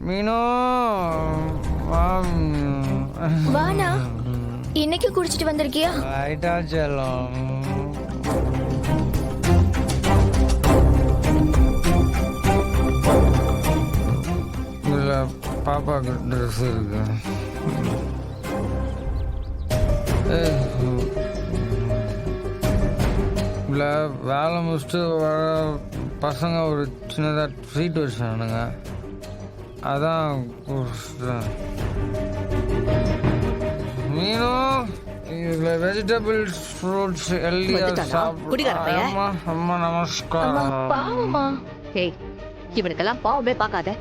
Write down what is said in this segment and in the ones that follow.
மீனோ வானா இன்னைக்கு குடிச்சிட்டு வந்திருக்கியா? லைட்டா செல்லம். இல்ல பாப்பாக்கு ட்ரெஸ் இருக்கு. இல்லை வேலை முடிச்சுட்டு வர பசங்க ஒரு சின்னதாக ட்ரீட் வச்சானுங்க, அதான் குடிச்சிட்டேன். மீனும் இதில் வெஜிடபிள்ஸ் ஃப்ரூட்ஸ் எல்லாம் சாப்பிடுறேன். அம்மா நமஸ்காரம். பாவமா? ஏய், இவனுக்கெல்லாம் பாவமே பார்க்காத.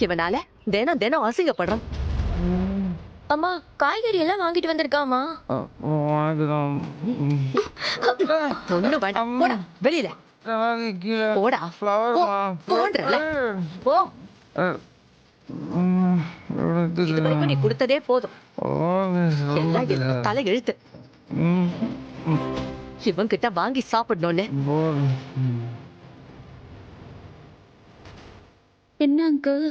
இவனால தினம் தினம் அசிங்கப்படுறான். அம்மா காய்கறி எல்லாம் வாங்கிட்டு வந்திருக்காமா? ஒண்ணு வேண்டாம், போடா வெளியில. போடா, போன்றல போ. நீ கொடுத்ததே போதும், எல்லாம் தலை எழுத்து. இவன் கிட்ட வாங்கி சாப்பிடணும்னு. என்ன அங்கிள்,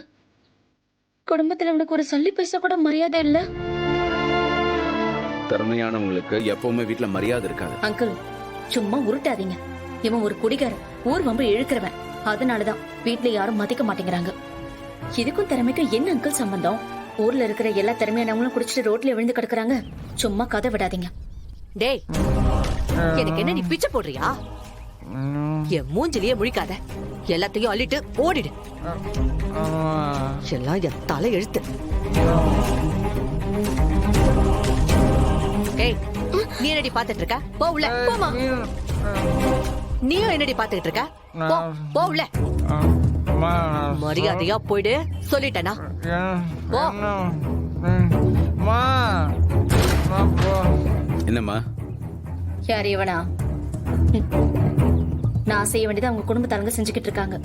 குடும்பத்துல உனக்கு ஒரு சல்லி பைசா கூட மரியாதை இல்ல? திறமையானவங்களுக்கு எப்பவுமே வீட்டுல மரியாதை இருக்காது. அங்கிள் சும்மா உருட்டாதீங்க. இவன் ஒரு குடிகாரன், ஊர் வம்பு இழுக்கிறவன். அதனாலதான் வீட்டுல யாரும் மதிக்க மாட்டேங்கிறாங்க. இதுக்கும் திறமைக்கும் என்ன அங்கிள் சம்பந்தம்? ஊர்ல இருக்கிற எல்லா திறமையானவங்களும் குடிச்சிட்டு ரோட்ல விழுந்து கிடக்குறாங்க. சும்மா கதை விடாதீங்க. டேய், எனக்கு என்ன நீ பிச்சை போடுறியா? என் மூஞ்சிலேயே முழிக்காத, எல்லாத்தையும் அள்ளிட்டு ஓடிடு. எல்லாம் என் தலை எழுத்து. ஏய், நீ என்னடி பாத்துட்டு இருக்க? போ உள்ள. போமா. நீயும் என்னடி பாத்துட்டு இருக்க? போ, போ உள்ள. மரியாதையா போயிடு சொல்லிட்டேனா? போ. என்னம்மா? யார் இவனா? நான் செய்ய வேண்டியது அவங்க குடும்பத்தாரங்க செஞ்சுக்கிட்டு இருக்காங்க.